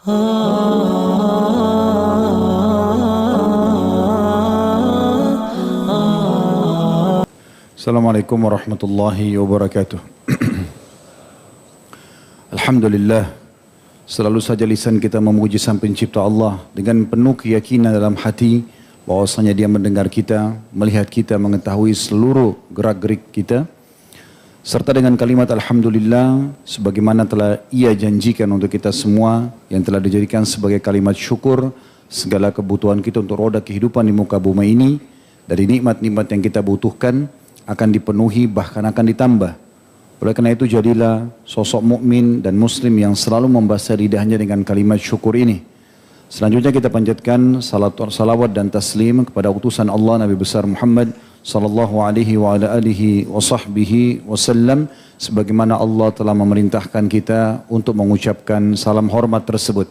Assalamualaikum warahmatullahi wabarakatuh. Alhamdulillah, selalu saja lisan kita memuji Sang Pencipta Allah dengan penuh keyakinan dalam hati bahwasanya Dia mendengar kita, melihat kita, mengetahui seluruh gerak-gerik kita. Serta dengan kalimat Alhamdulillah sebagaimana telah Ia janjikan untuk kita semua yang telah dijadikan sebagai kalimat syukur segala kebutuhan kita untuk roda kehidupan di muka bumi ini, dari nikmat-nikmat yang kita butuhkan akan dipenuhi, bahkan akan ditambah. Oleh karena itu jadilah sosok mukmin dan muslim yang selalu membasuh lidahnya dengan kalimat syukur ini. Selanjutnya kita panjatkan salawat dan taslim kepada utusan Allah Nabi besar Muhammad sallallahu alaihi wa ala alihi wa sahbihi wasallam, sebagaimana Allah telah memerintahkan kita untuk mengucapkan salam hormat tersebut.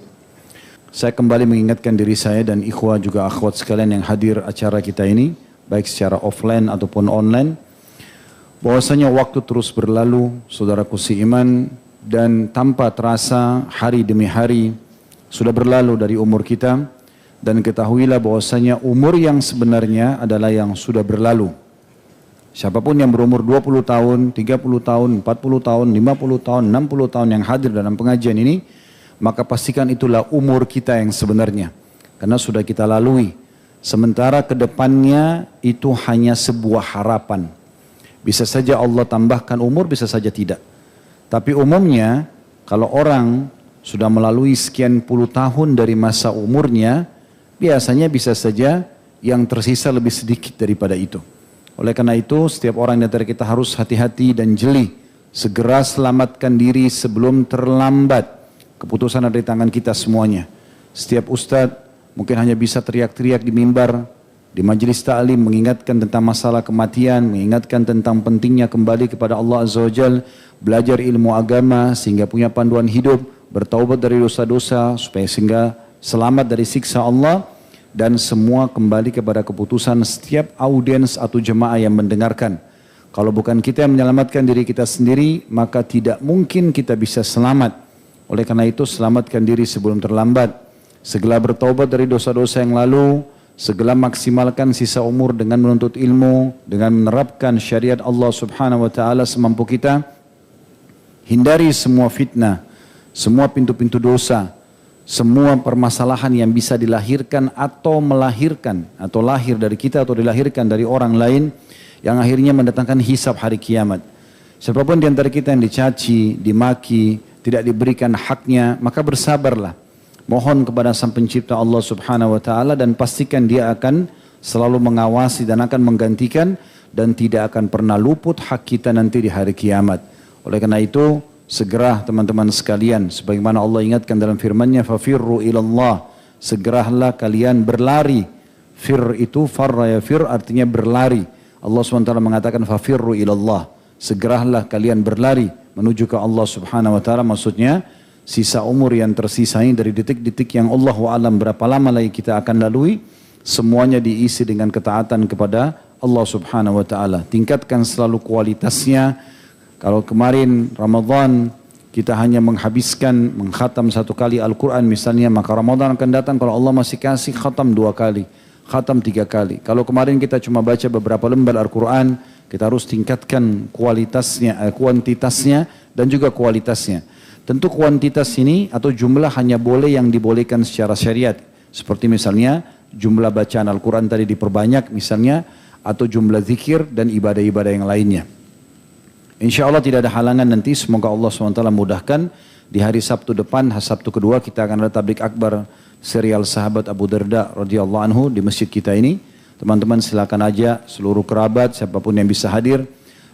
Saya kembali mengingatkan diri saya dan ikhwah juga akhwat sekalian yang hadir acara kita ini, baik secara offline ataupun online, bahwasanya waktu terus berlalu, saudaraku seiman, dan tanpa terasa hari demi hari sudah berlalu dari umur kita, dan ketahuilah bahwasanya umur yang sebenarnya adalah yang sudah berlalu. Siapapun yang berumur 20 tahun, 30 tahun, 40 tahun, 50 tahun, 60 tahun yang hadir dalam pengajian ini, maka pastikan itulah umur kita yang sebenarnya, karena sudah kita lalui. Sementara kedepannya itu hanya sebuah harapan. Bisa saja Allah tambahkan umur, bisa saja tidak. Tapi umumnya kalau orang sudah melalui sekian puluh tahun dari masa umurnya, biasanya bisa saja yang tersisa lebih sedikit daripada itu. Oleh karena itu setiap orang di antara kita harus hati-hati dan jeli. Segera selamatkan diri sebelum terlambat. Keputusan ada di tangan kita semuanya. Setiap ustadz mungkin hanya bisa teriak-teriak di mimbar, di majelis ta'lim, mengingatkan tentang masalah kematian, mengingatkan tentang pentingnya kembali kepada Allah Azza wa Jal, belajar ilmu agama sehingga punya panduan hidup, bertaubat dari dosa-dosa supaya sehingga selamat dari siksa Allah, dan semua kembali kepada keputusan setiap audiens atau jemaah yang mendengarkan. Kalau bukan kita yang menyelamatkan diri kita sendiri, maka tidak mungkin kita bisa selamat. Oleh karena itu selamatkan diri sebelum terlambat. Segera bertaubat dari dosa-dosa yang lalu, segera maksimalkan sisa umur dengan menuntut ilmu, dengan menerapkan syariat Allah Subhanahu wa taala semampu kita. Hindari semua fitnah, semua pintu-pintu dosa, semua permasalahan yang bisa dilahirkan atau melahirkan, atau lahir dari kita atau dilahirkan dari orang lain yang akhirnya mendatangkan hisab hari kiamat. Siapapun di antara kita yang dicaci, dimaki, tidak diberikan haknya, maka bersabarlah. Mohon kepada Sang Pencipta Allah Subhanahu wa taala dan pastikan Dia akan selalu mengawasi dan akan menggantikan, dan tidak akan pernah luput hak kita nanti di hari kiamat. Oleh karena itu segera teman-teman sekalian, sebagaimana Allah ingatkan dalam firman-Nya, fafirru ilallah, segeralah kalian berlari. Fir itu farra yafir, artinya berlari. Allah SWT mengatakan fafirru ilallah, segeralah kalian berlari menuju ke Allah Subhanahu wa taala. Maksudnya sisa umur yang tersisa ini dari detik-detik yang Allahu a'lam berapa lama lagi kita akan lalui, semuanya diisi dengan ketaatan kepada Allah Subhanahu wa taala. Tingkatkan selalu kualitasnya. Kalau kemarin Ramadan kita hanya mengkhatam satu kali Al-Quran misalnya, maka Ramadan akan datang kalau Allah masih kasih khatam 2 kali, khatam 3 kali. Kalau kemarin kita cuma baca beberapa lembar Al-Quran, kita harus tingkatkan kualitasnya, kuantitasnya dan juga kualitasnya. Tentu kuantitas ini atau jumlah hanya boleh yang dibolehkan secara syariat. Seperti misalnya jumlah bacaan Al-Quran tadi diperbanyak misalnya, atau jumlah zikir dan ibadah-ibadah yang lainnya. Insya Allah tidak ada halangan nanti, semoga Allah SWT mudahkan. Di hari Sabtu depan, Sabtu kedua, kita akan ada tablik akbar serial sahabat Abu Darda radhiyallahu anhu di masjid kita ini. Teman-teman silakan aja seluruh kerabat, siapapun yang bisa hadir.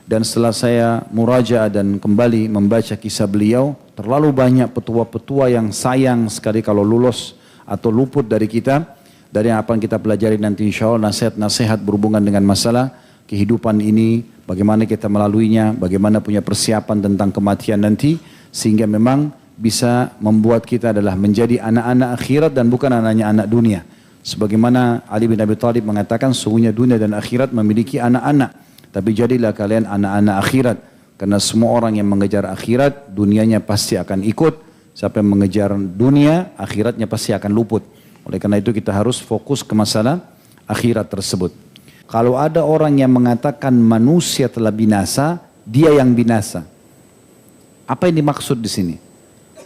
Dan setelah saya murajaah dan kembali membaca kisah beliau, terlalu banyak petua-petua yang sayang sekali kalau lulus atau luput dari kita. Dari apa yang kita pelajari nanti insya Allah, nasihat-nasihat berhubungan dengan masalah kehidupan ini, bagaimana kita melaluinya, bagaimana punya persiapan tentang kematian nanti, sehingga memang bisa membuat kita adalah menjadi anak-anak akhirat dan bukan anaknya anak dunia. Sebagaimana Ali bin Abi Thalib mengatakan, sesungguhnya dunia dan akhirat memiliki anak-anak, tapi jadilah kalian anak-anak akhirat, karena semua orang yang mengejar akhirat, dunianya pasti akan ikut, Siapa yang mengejar dunia, akhiratnya pasti akan luput. Oleh karena itu kita harus fokus ke masalah akhirat tersebut. Kalau ada orang yang mengatakan manusia telah binasa, dia yang binasa. Apa yang dimaksud di sini?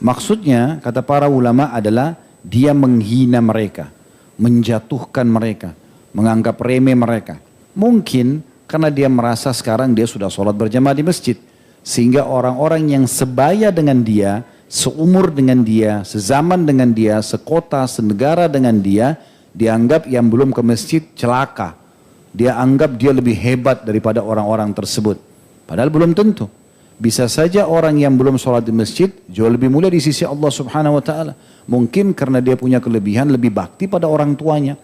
Maksudnya, kata para ulama adalah dia menghina mereka, menjatuhkan mereka, menganggap remeh mereka. Mungkin karena dia merasa sekarang dia sudah sholat berjamaah di masjid. Sehingga orang-orang yang sebaya dengan dia, seumur dengan dia, sezaman dengan dia, sekota, senegara dengan dia, dianggap yang belum ke masjid celaka. Dia anggap dia lebih hebat daripada orang-orang tersebut. Padahal belum tentu. Bisa saja orang yang belum sholat di masjid jauh lebih mulia di sisi Allah Subhanahu wa ta'ala. Mungkin karena dia punya kelebihan lebih bakti pada orang tuanya.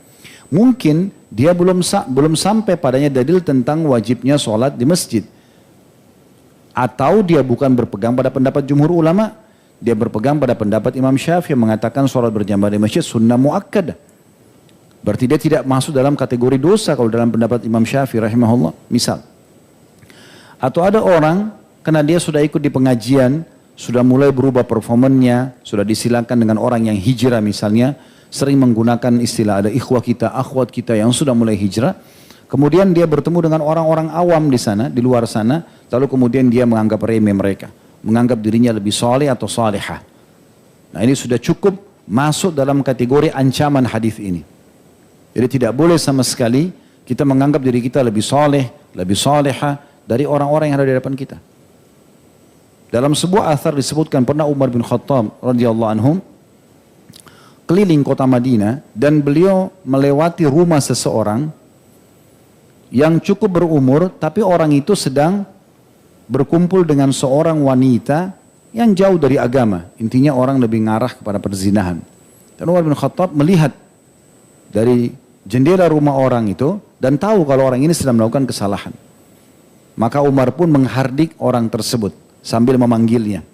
Mungkin dia belum sampai padanya dalil tentang wajibnya sholat di masjid. Atau dia bukan berpegang pada pendapat jumhur ulama. Dia berpegang pada pendapat Imam Syafi'i yang mengatakan sholat berjamaah di masjid sunnah muakkadah. Berarti dia tidak masuk dalam kategori dosa kalau dalam pendapat Imam Syafi'i rahimahullah. Misal. Atau ada orang karena dia sudah ikut di pengajian, sudah mulai berubah performanya, sudah disilakan dengan orang yang hijrah misalnya, sering menggunakan istilah ada ikhwah kita, akhwat kita yang sudah mulai hijrah. Kemudian dia bertemu dengan orang-orang awam di sana, di luar sana, lalu kemudian dia menganggap remeh mereka. Menganggap dirinya lebih soleh atau salihah. Nah ini sudah cukup masuk dalam kategori ancaman hadis ini. Jadi tidak boleh sama sekali kita menganggap diri kita lebih soleh, lebih salihah dari orang-orang yang ada di hadapan kita. Dalam sebuah athar disebutkan pernah Umar bin Khattab radhiyallahu anhum keliling kota Madinah dan beliau melewati rumah seseorang yang cukup berumur tapi orang itu sedang berkumpul dengan seorang wanita yang jauh dari agama. Intinya orang lebih ngarah kepada perzinahan. Dan Umar bin Khattab melihat dari jendela rumah orang itu dan tahu kalau orang ini sedang melakukan kesalahan. Maka Umar pun menghardik orang tersebut sambil memanggilnya.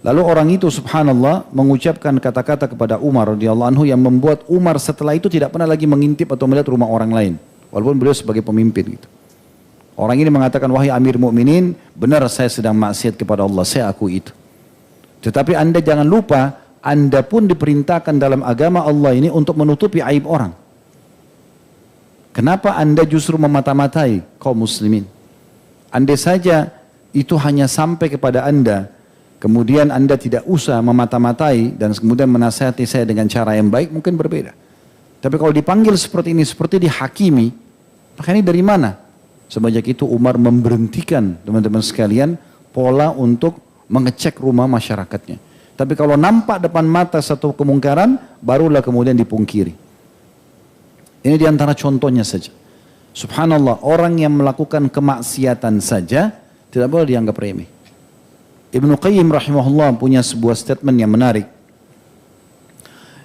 Lalu orang itu subhanallah mengucapkan kata-kata kepada Umar radhiyallahu anhu yang membuat Umar setelah itu tidak pernah lagi mengintip atau melihat rumah orang lain. Walaupun beliau sebagai pemimpin gitu. Orang ini mengatakan, wahai Amir Mukminin, benar saya sedang maksiat kepada Allah, saya akui itu. Tetapi Anda jangan lupa, Anda pun diperintahkan dalam agama Allah ini untuk menutupi aib orang. Kenapa Anda justru memata-matai kaum muslimin? Andai saja itu hanya sampai kepada Anda, kemudian Anda tidak usah memata-matai dan kemudian menasihati saya dengan cara yang baik, mungkin berbeda. Tapi kalau dipanggil seperti ini, seperti dihakimi, maka ini dari mana? Sebanyak itu Umar memberhentikan teman-teman sekalian pola untuk mengecek rumah masyarakatnya. Tapi kalau nampak depan mata satu kemungkaran, barulah kemudian dipungkiri. Ini diantara contohnya saja. Subhanallah, orang yang melakukan kemaksiatan saja tidak boleh dianggap remeh. Ibnu Qayyim rahimahullah punya sebuah statement yang menarik.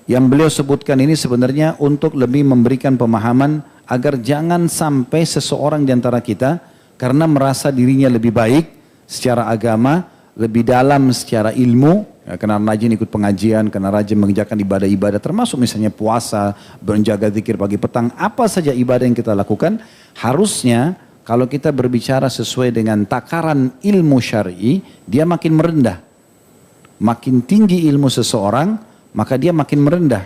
Yang beliau sebutkan ini sebenarnya untuk lebih memberikan pemahaman agar jangan sampai seseorang di antara kita karena merasa dirinya lebih baik secara agama, lebih dalam secara ilmu, ya, karena rajin ikut pengajian, karena rajin mengerjakan ibadah-ibadah termasuk misalnya puasa, menjaga zikir pagi petang, apa saja ibadah yang kita lakukan, harusnya kalau kita berbicara sesuai dengan takaran ilmu syar'i, dia makin merendah. Makin tinggi ilmu seseorang, maka dia makin merendah.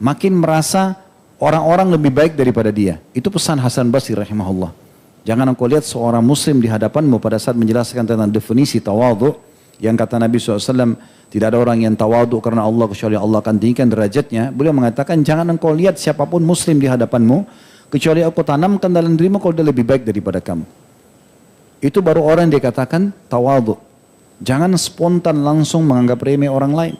Makin merasa orang-orang lebih baik daripada dia. Itu pesan Hasan Basri rahimahullah. Jangan engkau lihat seorang muslim di hadapanmu pada saat menjelaskan tentang definisi tawadhu, yang kata Nabi SAW, tidak ada orang yang tawadhu karena Allah kecuali Allah akan tinggikan derajatnya. Beliau mengatakan, jangan engkau lihat siapapun muslim di hadapanmu, kecuali aku tanamkan dalam dirimu kalau dia lebih baik daripada kamu. Itu baru orang yang dikatakan tawadhu. Jangan spontan langsung menganggap remeh orang lain.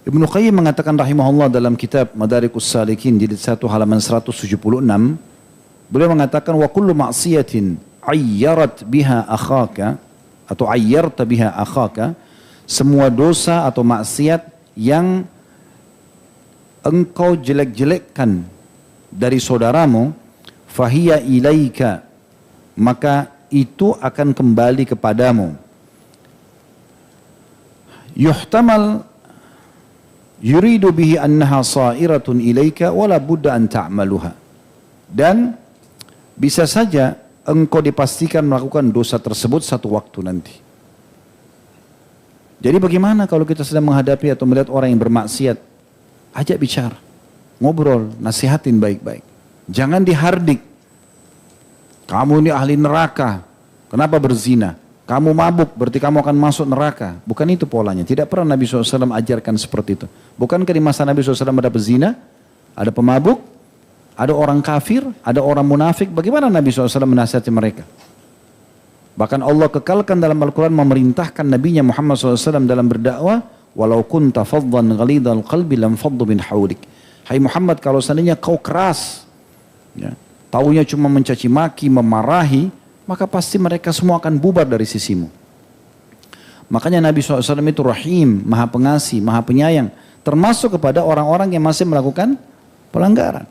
Ibnu Qayyim mengatakan rahimahullah dalam kitab Madarikus Salikin jilid 1 halaman 176, beliau mengatakan wa kullu ma'siyatin ayyarat biha akhaka atau ayyarta biha akhaka, semua dosa atau maksiat yang engkau jelek-jelekkan dari saudaramu, fahiya ilaika, maka itu akan kembali kepadamu. Yuhtamal yuridu bihi annaha sa'iratun ilaika wala budda an ta'maluha. Dan bisa saja engkau dipastikan melakukan dosa tersebut satu waktu nanti. Jadi bagaimana kalau kita sedang menghadapi atau melihat orang yang bermaksiat? Ajak bicara, ngobrol, nasihatin baik-baik. Jangan dihardik. Kamu ini ahli neraka, kenapa berzina? Kamu mabuk, berarti kamu akan masuk neraka. Bukan itu polanya. Tidak pernah Nabi SAW ajarkan seperti itu. Bukankah di masa Nabi SAW ada pezina, ada pemabuk, ada orang kafir, ada orang munafik. Bagaimana Nabi SAW menasihati mereka? Bahkan Allah kekalkan dalam Al-Quran memerintahkan Nabinya Muhammad SAW dalam berdakwah, walau kunta faddan ghalidhal qalbi lam faddu min hawlik. Hai Muhammad, kalau seandainya kau keras, ya, taunya cuma mencaci maki, memarahi, maka pasti mereka semua akan bubar dari sisimu. Makanya Nabi SAW itu rahim, maha pengasih, maha penyayang, termasuk kepada orang-orang yang masih melakukan pelanggaran.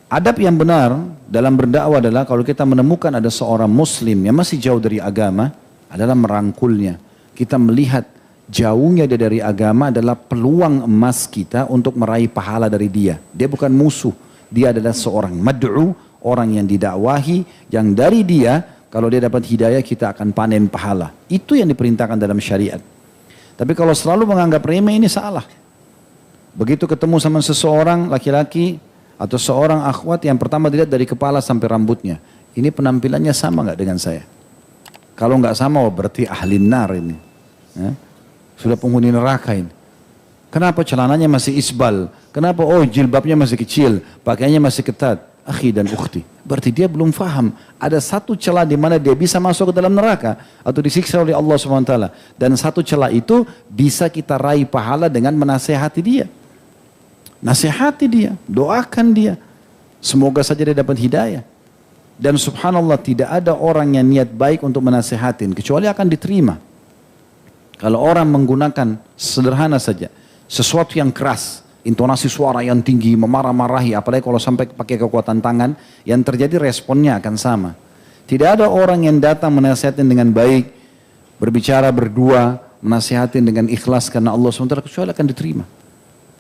Adab yang benar dalam berdakwah adalah kalau kita menemukan ada seorang muslim yang masih jauh dari agama, adalah merangkulnya. Kita melihat jauhnya dia dari agama adalah peluang emas kita untuk meraih pahala dari dia. Dia bukan musuh, dia adalah seorang mad'u, orang yang didakwahi, yang dari dia kalau dia dapat hidayah kita akan panen pahala. Itu yang diperintahkan dalam syariat. Tapi kalau selalu menganggap remeh, ini salah. Begitu ketemu sama seseorang laki-laki atau seorang akhwat, yang pertama dilihat dari kepala sampai rambutnya. Ini penampilannya sama nggak dengan saya? Kalau nggak sama, berarti ahli nar ini. Ya? Sudah penghuni neraka ini. Kenapa celananya masih isbal? Kenapa jilbabnya masih kecil, pakaiannya masih ketat? Akhi dan ukhti, berarti dia belum faham ada satu celah di mana dia bisa masuk ke dalam neraka atau disiksa oleh Allah SWT. Dan satu celah itu bisa kita raih pahala dengan menasehati dia. Nasihati dia, doakan dia. Semoga saja dia dapat hidayah. Dan subhanallah, tidak ada orang yang niat baik untuk menasihatin kecuali akan diterima. Kalau orang menggunakan sederhana saja, sesuatu yang keras, intonasi suara yang tinggi, memarah-marahi, apalagi kalau sampai pakai kekuatan tangan, yang terjadi responnya akan sama. Tidak ada orang yang datang menasihatin dengan baik, berbicara berdua, menasihatin dengan ikhlas karena Allah SWT, kecuali akan diterima.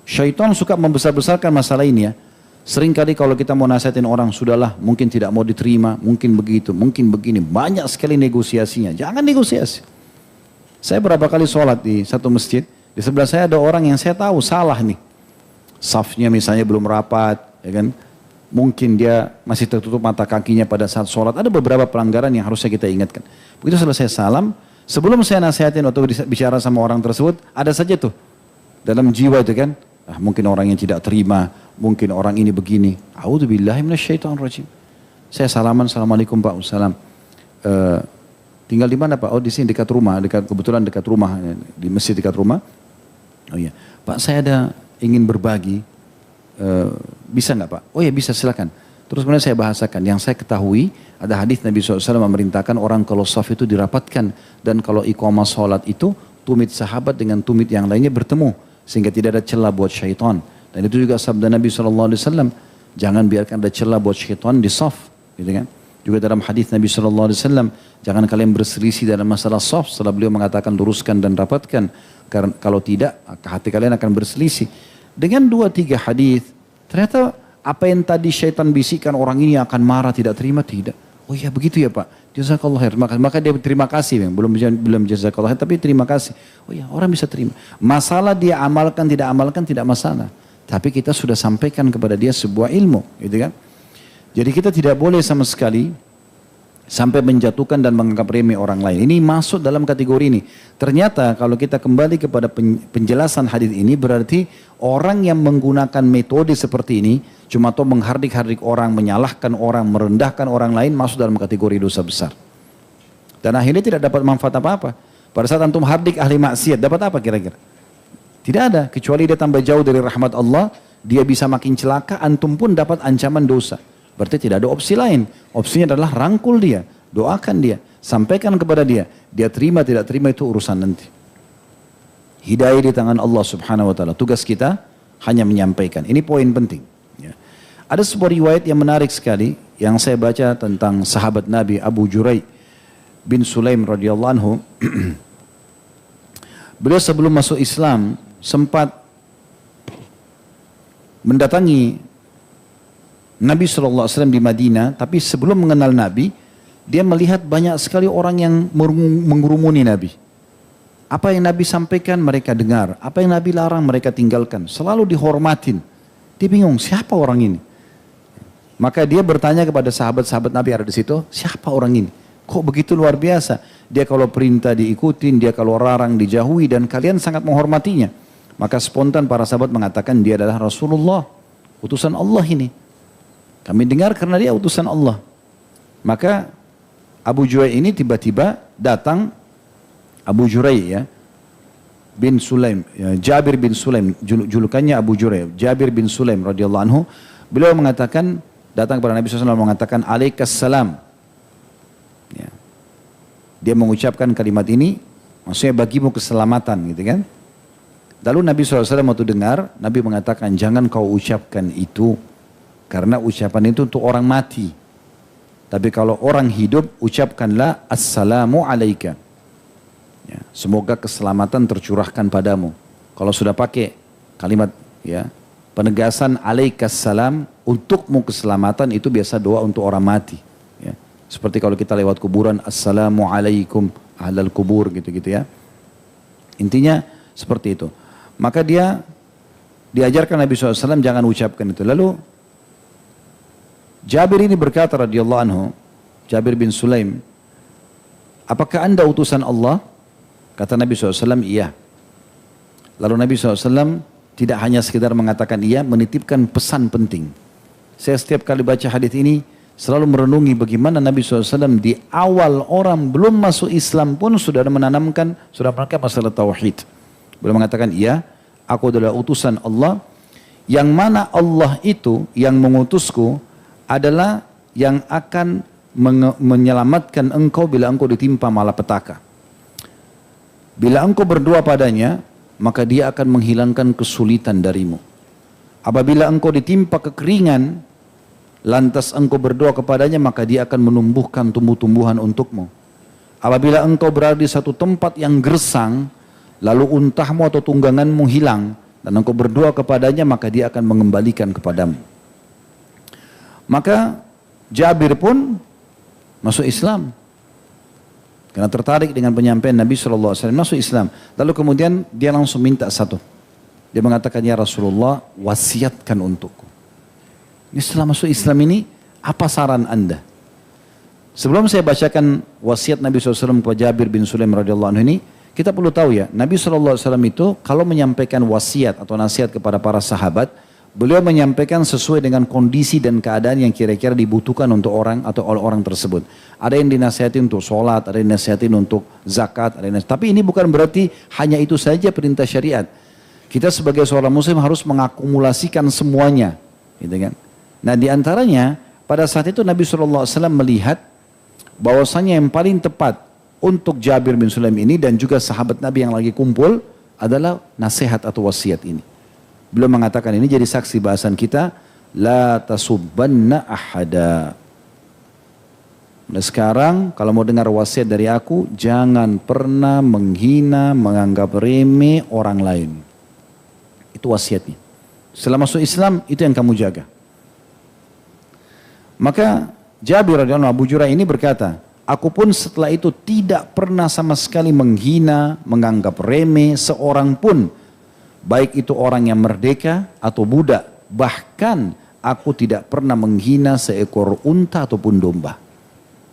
Syaitan suka membesar-besarkan masalah ini ya. Seringkali kalau kita mau nasihatin orang, sudahlah, mungkin tidak mau diterima, mungkin begitu, mungkin begini. Banyak sekali negosiasinya. Jangan negosiasi. Saya berapa kali sholat di satu masjid, di sebelah saya ada orang yang saya tahu salah nih. Safnya misalnya belum rapat, ya kan? Mungkin dia masih tertutup mata kakinya pada saat sholat. Ada beberapa pelanggaran yang harusnya kita ingatkan. Begitu selesai salam, sebelum saya nasihatin atau bicara sama orang tersebut, ada saja tuh dalam jiwa itu kan, mungkin orang yang tidak terima, mungkin orang ini begini. A'udzubillahi minasyaitonirrajim. Saya salaman, assalamualaikum Pak, salam. Tinggal di mana Pak? Oh di sini dekat rumah, kebetulan dekat rumah, di masjid dekat rumah. Oh iya, Pak saya ada ingin berbagi, bisa nggak Pak? Oh ya bisa, silakan. Terus kemudian saya bahasakan, yang saya ketahui ada hadis Nabi SAW memerintahkan orang kalau shaf itu dirapatkan, dan kalau iqamah sholat itu tumit sahabat dengan tumit yang lainnya bertemu, sehingga tidak ada celah buat syaitan. Dan itu juga sabda Nabi SAW, jangan biarkan ada celah buat syaitan di shaf, gitu kan? Juga dalam hadis Nabi SAW, jangan kalian berselisih dalam masalah shaf, setelah beliau mengatakan luruskan dan rapatkan, karena kalau tidak hati kalian akan berselisih. Dengan 2-3 hadis, ternyata apa yang tadi syaitan bisikkan orang ini akan marah, tidak terima, tidak. Oh iya begitu ya Pak, jazakallah khair. Maka dia terima kasih, belum jazakallah khair, tapi terima kasih. Oh iya, orang bisa terima. Masalah dia amalkan tidak masalah. Tapi kita sudah sampaikan kepada dia sebuah ilmu, gitu kan? Jadi kita tidak boleh sama sekali sampai menjatuhkan dan menganggap remeh orang lain. Ini masuk dalam kategori ini. Ternyata kalau kita kembali kepada penjelasan hadis ini, berarti orang yang menggunakan metode seperti ini, cuma tuh menghardik-hardik orang, menyalahkan orang, merendahkan orang lain, masuk dalam kategori dosa besar. Dan akhirnya tidak dapat manfaat apa-apa. Pada saat antum hardik ahli maksiat, dapat apa kira-kira? Tidak ada, kecuali dia tambah jauh dari rahmat Allah, dia bisa makin celaka, antum pun dapat ancaman dosa. Berarti tidak ada opsi lain. Opsinya adalah rangkul dia, doakan dia, sampaikan kepada dia. Dia terima tidak terima itu urusan nanti. Hidayah di tangan Allah Subhanahu wa taala. Tugas kita hanya menyampaikan. Ini poin penting. Ya. Ada sebuah riwayat yang menarik sekali yang saya baca tentang sahabat Nabi Abu Jurai bin Sulaim radhiyallahu anhu. Beliau sebelum masuk Islam sempat mendatangi Nabi SAW di Madinah, tapi sebelum mengenal Nabi, dia melihat banyak sekali orang yang mengurumuni Nabi. Apa yang Nabi sampaikan mereka dengar. Apa yang Nabi larang mereka tinggalkan. Selalu dihormatin. Dia bingung, siapa orang ini? Maka dia bertanya kepada sahabat-sahabat Nabi ada di situ, siapa orang ini? Kok begitu luar biasa? Dia kalau perintah diikutin, dia kalau larang dijauhi dan kalian sangat menghormatinya. Maka spontan para sahabat mengatakan dia adalah Rasulullah, utusan Allah ini. Kami dengar karena dia utusan Allah. Maka Abu Jurai ini tiba-tiba datang, Abu Jurai ya, bin Sulaim, ya, Jabir bin Sulaim, julukannya Abu Jurai, Jabir bin Sulaim radhiyallahu anhu. Beliau mengatakan, datang kepada Nabi SAW mengatakan, alaikassalam. Ya. Dia mengucapkan kalimat ini, maksudnya bagimu keselamatan gitu kan. Lalu Nabi SAW waktu dengar, Nabi mengatakan, jangan kau ucapkan itu, karena ucapan itu untuk orang mati. Tapi kalau orang hidup, ucapkanlah assalamu alaika. Ya, semoga keselamatan tercurahkan padamu. Kalau sudah pakai kalimat ya penegasan alaikassalam, untukmu keselamatan, itu biasa doa untuk orang mati. Ya. Seperti kalau kita lewat kuburan, assalamu alaikum ahlal kubur gitu-gitu ya. Intinya seperti itu. Maka dia diajarkan Nabi SAW jangan ucapkan itu. Lalu Jabir ini berkata radhiyallahu anhu, Jabir bin Sulaim, apakah anda utusan Allah? Kata Nabi SAW, iya. Lalu Nabi SAW tidak hanya sekedar mengatakan iya, menitipkan pesan penting. Saya setiap kali baca hadis ini, selalu merenungi bagaimana Nabi SAW di awal orang belum masuk Islam pun sudah menanamkan masalah tauhid. Beliau mengatakan, iya, aku adalah utusan Allah, yang mana Allah itu yang mengutusku adalah yang akan menyelamatkan engkau bila engkau ditimpa malapetaka. Bila engkau berdoa padanya, maka dia akan menghilangkan kesulitan darimu. Apabila engkau ditimpa kekeringan, lantas engkau berdoa kepadanya, maka dia akan menumbuhkan tumbuh-tumbuhan untukmu. Apabila engkau berada di satu tempat yang gersang, lalu untahmu atau tungganganmu hilang, dan engkau berdoa kepadanya, maka dia akan mengembalikan kepadamu. Maka Jabir pun masuk Islam. Karena tertarik dengan penyampaian Nabi SAW, masuk Islam. Lalu kemudian dia langsung minta satu. Dia mengatakan, ya Rasulullah, wasiatkan untukku. Ini setelah masuk Islam ini, apa saran anda? Sebelum saya bacakan wasiat Nabi SAW kepada Jabir bin Sulaim radhiyallahu anhu ini, kita perlu tahu ya, Nabi SAW itu kalau menyampaikan wasiat atau nasihat kepada para sahabat, beliau menyampaikan sesuai dengan kondisi dan keadaan yang kira-kira dibutuhkan untuk orang atau oleh orang tersebut. Ada yang dinasihatin untuk sholat, ada yang dinasihatin untuk zakat, tapi ini bukan berarti hanya itu saja perintah syariat. Kita sebagai seorang muslim harus mengakumulasikan semuanya. Gitu kan? Nah diantaranya, pada saat itu Nabi SAW melihat bahwasanya yang paling tepat untuk Jabir bin Sulaim ini dan juga sahabat Nabi yang lagi kumpul adalah nasihat atau wasiat ini. Beliau mengatakan ini jadi saksi bahasan kita, la tasubbanna ahada. Nah sekarang kalau mau dengar wasiat dari aku, jangan pernah menghina, menganggap remeh orang lain. Itu wasiatnya. Setelah masuk Islam itu yang kamu jaga. Maka Jabir radhiyallahu anhu Abu Jurai ini berkata, aku pun setelah itu tidak pernah sama sekali menghina, menganggap remeh seorang pun. Baik itu orang yang merdeka atau budak. Bahkan aku tidak pernah menghina seekor unta ataupun domba.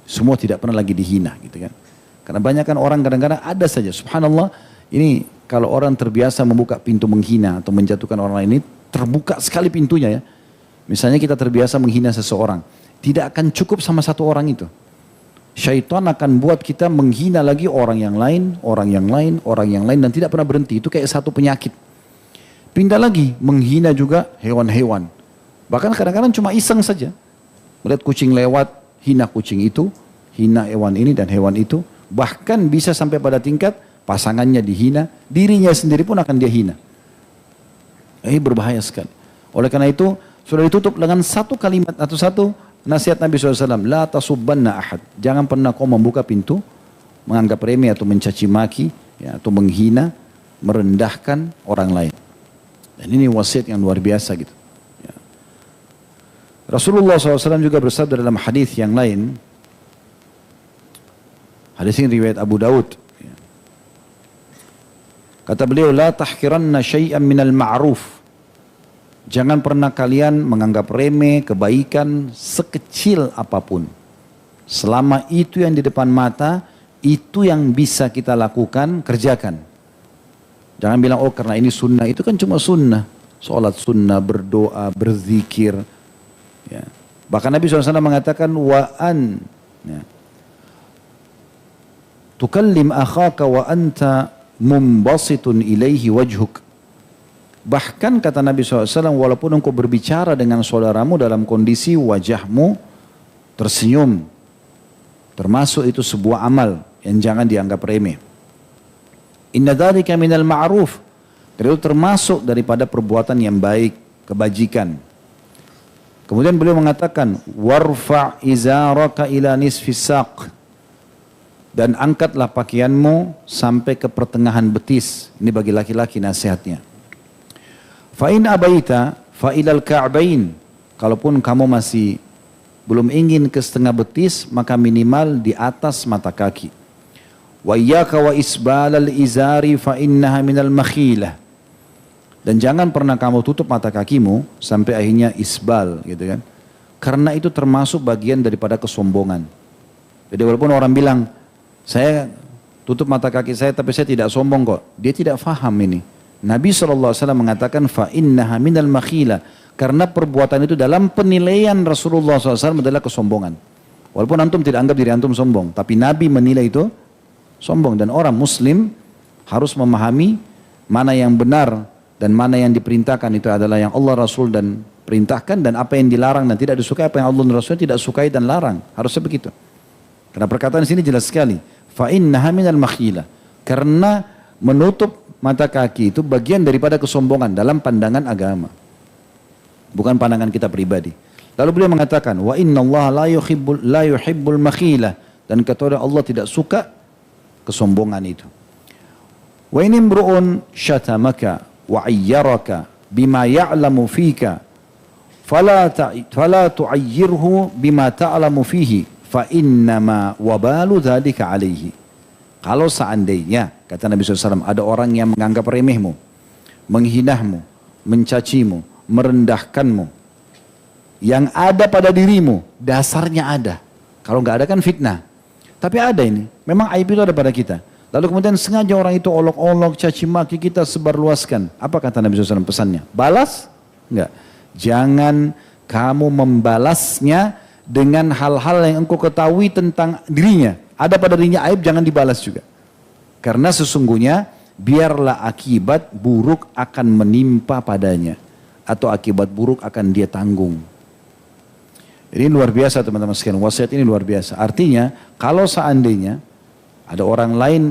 Semua tidak pernah lagi dihina gitu kan. Karena banyak kan orang kadang-kadang ada saja. Subhanallah, ini kalau orang terbiasa membuka pintu menghina atau menjatuhkan orang lain, ini terbuka sekali pintunya ya. Misalnya kita terbiasa menghina seseorang. Tidak akan cukup sama satu orang itu. Syaitan akan buat kita menghina lagi orang yang lain, orang yang lain, orang yang lain. Dan tidak pernah berhenti. Itu kayak satu penyakit. Pindah lagi, menghina juga hewan-hewan. Bahkan kadang-kadang cuma iseng saja. Melihat kucing lewat, hina kucing itu, hina hewan ini dan hewan itu. Bahkan bisa sampai pada tingkat pasangannya dihina, dirinya sendiri pun akan dia hina. Ini berbahaya sekali. Oleh karena itu, sudah ditutup dengan satu kalimat atau satu nasihat Nabi SAW. La tasubbanna ahad. Jangan pernah kau membuka pintu, menganggap remeh atau mencaci maki, ya, atau menghina, merendahkan orang lain. Dan ini wasiat yang luar biasa gitu. Ya. Rasulullah SAW juga bersabda dalam hadis yang lain. Hadis ini riwayat Abu Daud. Ya. Kata beliau, la tahkiranna syai'an minal ma'ruf. Jangan pernah kalian menganggap remeh kebaikan sekecil apapun. Selama itu yang di depan mata, itu yang bisa kita lakukan, kerjakan. Jangan bilang, oh karena ini sunnah, itu kan cuma sunnah. Sholat sunnah, berdoa, berzikir. Ya. Bahkan Nabi SAW mengatakan, wa'an. Ya. Tukallim akhaka wa anta mumbasitun ilaihi wajhuk. Bahkan kata Nabi SAW, walaupun engkau berbicara dengan saudaramu dalam kondisi wajahmu tersenyum, termasuk itu sebuah amal yang jangan dianggap remeh. Inna dzalika minal ma'ruf. Itu termasuk daripada perbuatan yang baik, kebajikan. Kemudian beliau mengatakan, warfa' izaraka ila nisfis saq. Dan angkatlah pakaianmu sampai ke pertengahan betis. Ini bagi laki-laki nasihatnya. Fa'in abaita fa'ilal ka'bain. Kalaupun kamu masih belum ingin ke setengah betis, maka minimal di atas mata kaki. Wa iyyaka wa isbalal izari fa'innaha minal makhilah. Dan jangan pernah kamu tutup mata kakimu sampai akhirnya isbal, gitu kan. Karena itu termasuk bagian daripada kesombongan. Jadi walaupun orang bilang, saya tutup mata kaki saya tapi saya tidak sombong kok. Dia tidak faham ini. Nabi SAW mengatakan فَإِنَّهَا مِنَ الْمَخِيلَةِ. Karena perbuatan itu dalam penilaian Rasulullah SAW adalah kesombongan. Walaupun antum tidak anggap diri antum sombong. Tapi Nabi menilai itu sombong. Dan orang muslim harus memahami mana yang benar dan mana yang diperintahkan itu adalah yang Allah Rasul dan perintahkan. Dan apa yang dilarang dan tidak disukai, apa yang Allah dan Rasul tidak sukai dan larang. Harusnya begitu. Karena perkataan di sini jelas sekali. فَإِنَّهَا مِنَ الْمَخِيلَةِ. Karena menutup mata kaki itu bagian daripada kesombongan dalam pandangan agama. Bukan pandangan kita pribadi. Lalu beliau mengatakan, wa inna Allah la yuhibbul makhilah. Dan kata Allah tidak suka kesombongan itu. Wa in imru'un syatamaka wa ayyaraka bima ya'lamu fika fala tu'ayyirhu bima ta'lamu fihi fa innama wabalu dzalika alaihi. Kalau seandainya, kata Nabi SAW, ada orang yang menganggap remehmu, menghinahmu, mencacimu, merendahkanmu, yang ada pada dirimu, dasarnya ada. Kalau nggak ada kan fitnah. Tapi ada ini, memang aib itu ada pada kita. Lalu kemudian sengaja orang itu olok-olok, caci maki, kita sebarluaskan. Apa kata Nabi SAW pesannya? Balas? Enggak. Jangan kamu membalasnya dengan hal-hal yang engkau ketahui tentang dirinya. Ada pada dirinya aib, jangan dibalas juga. Karena sesungguhnya biarlah akibat buruk akan menimpa padanya. Atau akibat buruk akan dia tanggung. Ini luar biasa teman-teman sekalian. Wasiat ini luar biasa. Artinya kalau seandainya ada orang lain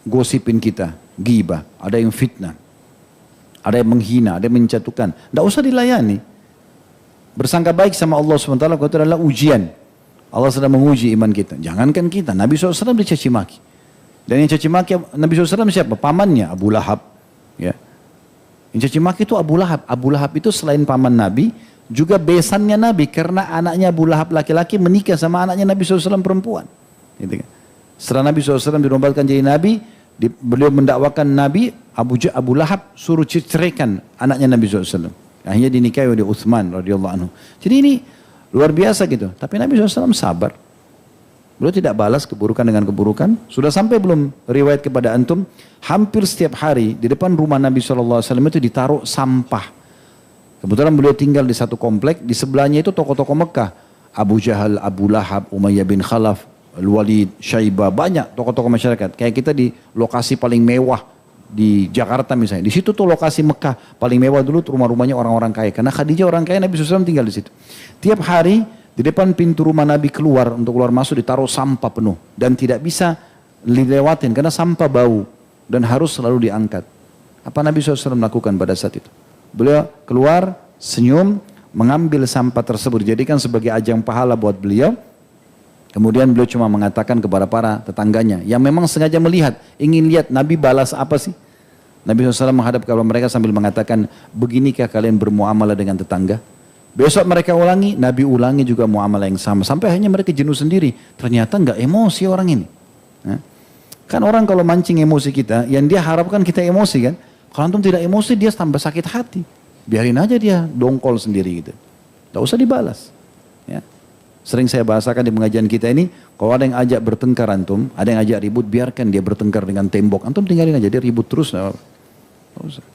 gosipin kita, ghibah, ada yang fitnah, ada yang menghina, ada yang menjatuhkan. Tidak usah dilayani. Bersangka baik sama Allah SWT, itu adalah ujian. Allah sedang menguji iman kita. Jangankan kita, Nabi SAW dicaci maki. Dan yang caci maki Nabi SAW siapa? Pamannya, Abu Lahab. Ya. Yang caci maki itu Abu Lahab. Abu Lahab itu selain paman Nabi, juga besannya Nabi. Karena anaknya Abu Lahab laki-laki menikah sama anaknya Nabi SAW perempuan. Gitu kan. Setelah Nabi SAW dinombatkan jadi Nabi, beliau mendakwakan Nabi, Abu Lahab suruh ceraikan anaknya Nabi SAW. Akhirnya dinikahi oleh Utsman radhiyallahu anhu. Jadi ini luar biasa gitu. Tapi Nabi SAW sabar. Beliau tidak balas keburukan dengan keburukan. Sudah sampai belum riwayat kepada antum? Hampir setiap hari di depan rumah Nabi SAW itu ditaruh sampah. Kebetulan beliau tinggal di satu komplek. Di sebelahnya itu tokoh-tokoh Mekah. Abu Jahal, Abu Lahab, Umayyah bin Khalaf, Al-Walid, Syaibah. Banyak tokoh-tokoh masyarakat. Kayak kita di lokasi paling mewah di Jakarta misalnya. Di situ tuh lokasi Mekah paling mewah dulu, rumah-rumahnya orang-orang kaya. Karena Khadijah orang kaya, Nabi SAW tinggal di situ. Tiap hari di depan pintu rumah Nabi keluar, untuk keluar masuk ditaruh sampah penuh. Dan tidak bisa dilewatin karena sampah bau. Dan harus selalu diangkat. Apa Nabi SAW melakukan pada saat itu? Beliau keluar, senyum, mengambil sampah tersebut. Dijadikan sebagai ajang pahala buat beliau. Kemudian beliau cuma mengatakan kepada para tetangganya yang memang sengaja melihat, ingin lihat Nabi balas apa sih. Nabi SAW menghadap kepada mereka sambil mengatakan, beginikah kalian bermuamalah dengan tetangga? Besok mereka ulangi, Nabi ulangi juga muamalah yang sama. Sampai akhirnya mereka jenuh sendiri. Ternyata nggak emosi orang ini. Nah, Kan orang kalau mancing emosi kita, yang dia harapkan kita emosi kan. Kalau antum tidak emosi, dia tambah sakit hati. Biarin aja dia dongkol sendiri gitu. Tidak usah dibalas. Ya. Sering saya bahasakan di pengajian kita ini, kalau ada yang ajak bertengkar antum, ada yang ajak ribut, biarkan dia bertengkar dengan tembok. Antum tinggalin aja, dia ribut terus. Gak usah.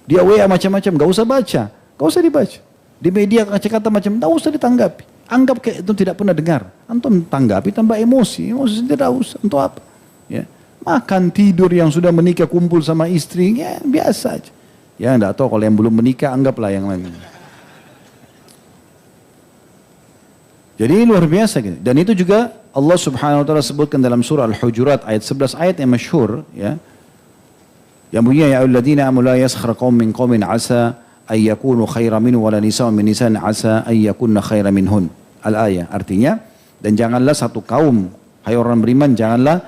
Dia WA macam-macam, gak usah baca. Gak usah dibaca. Di media kata-kata macam, gak usah ditanggapi. Anggap kayak itu tidak pernah dengar. Antum tanggapi tambah emosi. Emosi tidak usah. Untuk apa? Ya. Makan, tidur, yang sudah menikah kumpul sama istri, ya biasa aja. Ya enggak tahu kalau yang belum menikah anggaplah yang lain. Jadi luar biasa gitu. Dan itu juga Allah Subhanahu wa taala sebutkan dalam surah Al-Hujurat ayat 11, ayat yang masyhur ya. Yang bunyinya ya ayyuhalladzina amanu la yaskhar qaumin min qaumin asa ay yakunu khairan minhu wa la nisa'un min nisa'in asa ay yakunna khairan minhun. Al-ayah artinya, dan janganlah satu kaum, hai orang beriman, janganlah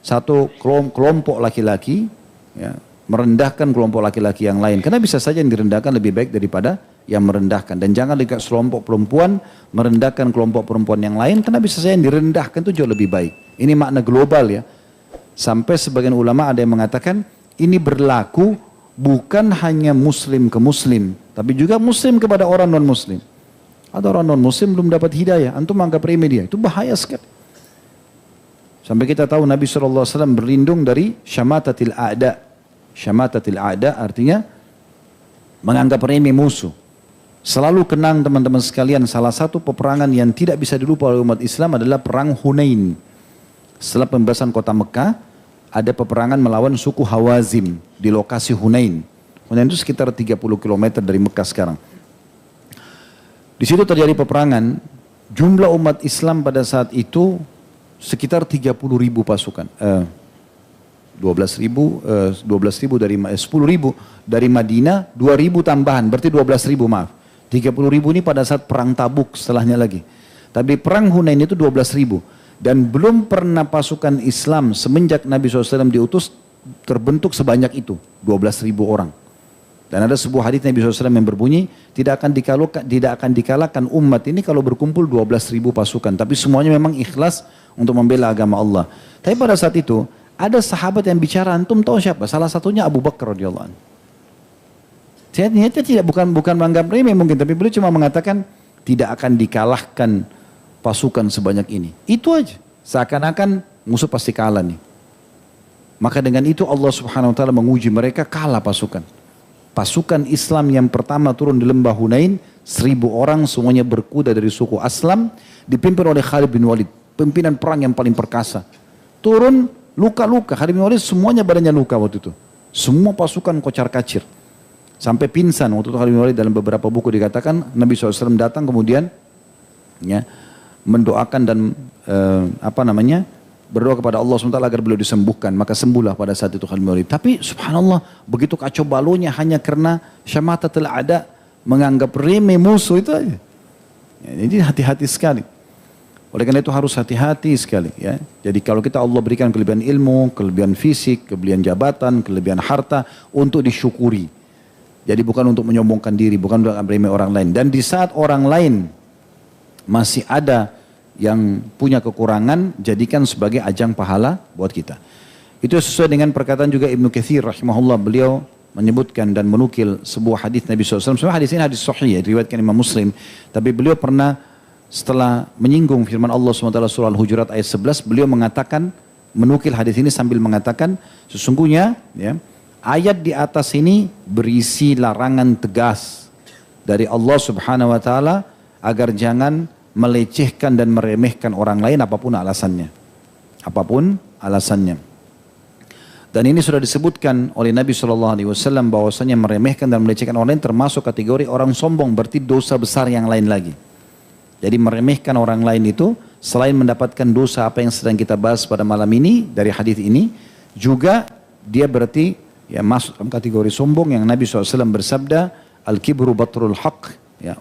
satu kelompok laki-laki ya, merendahkan kelompok laki-laki yang lain. Karena bisa saja yang direndahkan lebih baik daripada yang merendahkan. Dan jangan dekat kelompok perempuan merendahkan kelompok perempuan yang lain. Karena bisa saja yang direndahkan itu jauh lebih baik. Ini makna global ya. Sampai sebagian ulama ada yang mengatakan ini berlaku bukan hanya muslim ke muslim. Tapi juga muslim kepada orang non muslim. Ada orang non muslim belum dapat hidayah. Antum anggap remeh dia. Itu bahaya sekali. Sampai kita tahu Nabi SAW berlindung dari syamatatil a'da. Syamatatil a'da artinya menganggap remeh musuh. Selalu kenang teman-teman sekalian, salah satu peperangan yang tidak bisa dilupa oleh umat Islam adalah perang Hunain. Setelah pembebasan kota Mekah, ada peperangan melawan suku Hawazim di lokasi Hunain. Hunain itu sekitar 30 km dari Mekah sekarang. Di situ terjadi peperangan. Jumlah umat Islam pada saat itu sekitar 30.000 pasukan. 12.000 dari 10.000 dari Madinah, 2.000 tambahan, berarti 12.000 maaf. 30.000 ini pada saat perang Tabuk setelahnya lagi. Tapi perang Hunain itu 12.000 dan belum pernah pasukan Islam semenjak Nabi SAW diutus terbentuk sebanyak itu, 12.000 orang. Dan ada sebuah hadis Nabi SAW yang berbunyi, tidak akan dikalahkan umat ini kalau berkumpul 12.000 pasukan. Tapi semuanya memang ikhlas untuk membela agama Allah. Tapi pada saat itu ada sahabat yang bicara, antum tahu siapa? Salah satunya Abu Bakar radhiyallahu anhu. Niatnya tidak bukan menganggap remeh mungkin, tapi beliau cuma mengatakan tidak akan dikalahkan pasukan sebanyak ini. Itu aja. Seakan-akan musuh pasti kalah nih. Maka dengan itu Allah Subhanahu wa taala menguji mereka, kalah pasukan. Pasukan Islam yang pertama turun di lembah Hunain, 1.000 orang semuanya berkuda dari suku Aslam, dipimpin oleh Khalid bin Walid, pimpinan perang yang paling perkasa. Turun luka-luka, Khalid bin Walid semuanya badannya luka waktu itu. Semua pasukan kocar-kacir. Sampai pingsan waktu itu Khalid bin Walid, dalam beberapa buku dikatakan Nabi SAW datang kemudian ya, mendoakan dan berdoa kepada Allah SWT agar beliau disembuhkan. Maka sembuhlah pada saat itu Khalid bin Walid. Tapi subhanallah begitu kacau balonya hanya karena syamatatul a'da, menganggap remeh musuh itu aja. Ya, jadi hati-hati sekali. Oleh karena itu harus hati-hati sekali ya. Jadi kalau kita Allah berikan kelebihan ilmu, kelebihan fisik, kelebihan jabatan, kelebihan harta untuk disyukuri. Jadi bukan untuk menyombongkan diri, bukan untuk meremeh orang lain. Dan di saat orang lain masih ada yang punya kekurangan, jadikan sebagai ajang pahala buat kita. Itu sesuai dengan perkataan juga Ibnu Katsir rahimahullah, beliau menyebutkan dan menukil sebuah hadis Nabi SAW. Sebenarnya hadis ini hadis sahih ya, diriwayatkan Imam Muslim. Tapi beliau pernah setelah menyinggung firman Allah SWT surah Al-Hujurat ayat 11, beliau mengatakan, menukil hadis ini sambil mengatakan, sesungguhnya ya, ayat di atas ini berisi larangan tegas dari Allah Subhanahu wa taala agar jangan melecehkan dan meremehkan orang lain apapun alasannya. Apapun alasannya. Dan ini sudah disebutkan oleh Nabi SAW bahwasanya meremehkan dan melecehkan orang lain termasuk kategori orang sombong, berarti dosa besar yang lain lagi. Jadi meremehkan orang lain itu selain mendapatkan dosa apa yang sedang kita bahas pada malam ini dari hadis ini, juga dia berarti ya masuk dalam kategori sombong yang Nabi SAW bersabda, al-kibru batrul haq ya,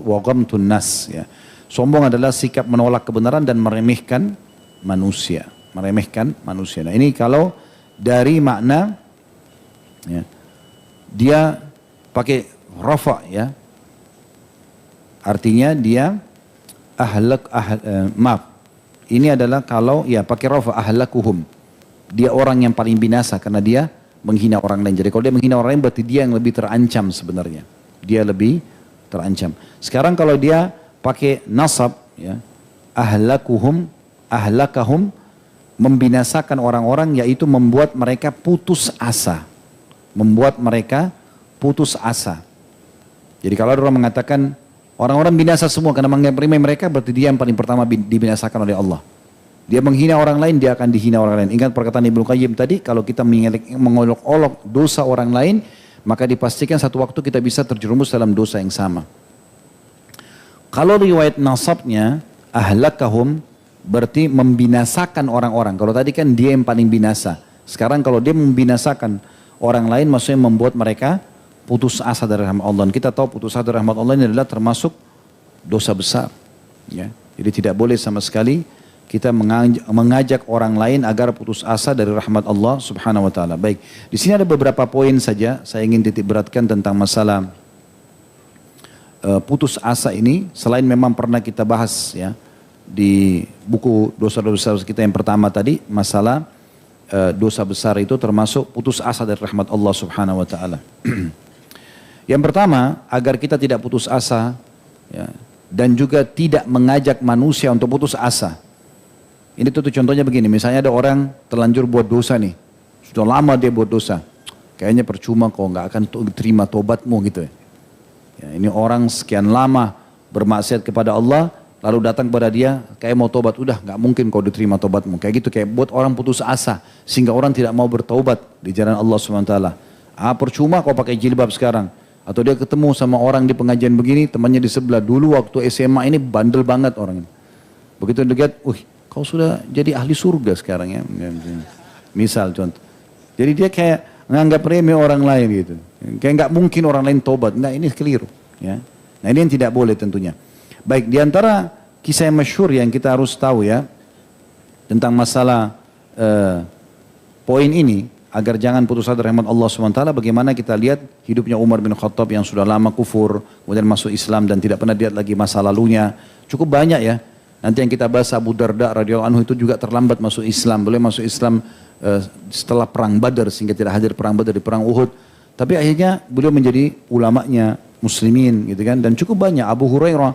wagamtun nas ya. Sombong adalah sikap menolak kebenaran dan meremehkan manusia. Meremehkan manusia. Nah ini kalau dari makna ya, dia pakai rafa ya. Artinya dia maaf. Ini adalah kalau ya pakai rafa ahlakuhum. dia orang yang paling binasa karena dia menghina orang lain. Jadi kalau dia menghina orang lain berarti dia yang lebih terancam sebenarnya. Dia lebih terancam. Sekarang kalau dia pakai nasab, ya, ahlakahum, membinasakan orang-orang, yaitu membuat mereka putus asa. Membuat mereka putus asa. Jadi kalau ada orang mengatakan orang-orang binasa semua karena menganggap remeh mereka, berarti dia yang paling pertama dibinasakan oleh Allah. Dia menghina orang lain, dia akan dihina orang lain. Ingat perkataan Ibnu Qayyim tadi, kalau kita mengolok-olok dosa orang lain, maka dipastikan satu waktu kita bisa terjerumus dalam dosa yang sama. Kalau riwayat nasabnya, ahlakahum, berarti membinasakan orang-orang. Kalau tadi kan dia yang paling binasa. Sekarang kalau dia membinasakan orang lain, maksudnya membuat mereka putus asa dari rahmat Allah. Dan kita tahu putus asa dari rahmat Allah ini adalah termasuk dosa besar. Ya. Jadi tidak boleh sama sekali kita mengajak orang lain agar putus asa dari rahmat Allah subhanahu wa ta'ala. Baik, di sini ada beberapa poin saja saya ingin titik beratkan tentang masalah putus asa ini. Selain memang pernah kita bahas ya di buku dosa-dosa kita yang pertama tadi, masalah dosa besar itu termasuk putus asa dari rahmat Allah subhanahu wa ta'ala. Yang pertama, agar kita tidak putus asa ya, dan juga tidak mengajak manusia untuk putus asa. Ini tuh contohnya begini, misalnya ada orang terlanjur buat dosa nih, sudah lama dia buat dosa, kayaknya percuma kok nggak akan terima tobatmu gitu ya. Ini orang sekian lama bermaksiat kepada Allah, lalu datang kepada dia, kayak mau tobat, udah nggak mungkin kau diterima tobatmu, kayak gitu, kayak buat orang putus asa, sehingga orang tidak mau bertaubat di jalan Allah SWT. Percuma kau pakai jilbab sekarang, atau dia ketemu sama orang di pengajian begini, temannya di sebelah, dulu waktu SMA ini bandel banget orang ini, begitu dekat, kau sudah jadi ahli surga sekarang ya. Misal contoh. Jadi dia kayak menganggap remeh orang lain gitu. Kayak nggak mungkin orang lain tobat. Nah ini keliru. Ya. Nah ini yang tidak boleh tentunya. Baik, diantara kisah yang masyhur yang kita harus tahu ya tentang masalah poin ini agar jangan putus asa dari rahmat Allah SWT. Bagaimana kita lihat hidupnya Umar bin Khattab yang sudah lama kufur, kemudian masuk Islam dan tidak pernah lihat lagi masa lalunya. Cukup banyak ya. Nanti yang kita bahas Abu Darda radhiyallahu anhu itu juga terlambat masuk Islam. Boleh masuk Islam setelah perang Badar sehingga tidak hadir perang Badar di perang Uhud. Tapi akhirnya beliau menjadi ulamanya muslimin gitu kan. Dan cukup banyak Abu Hurairah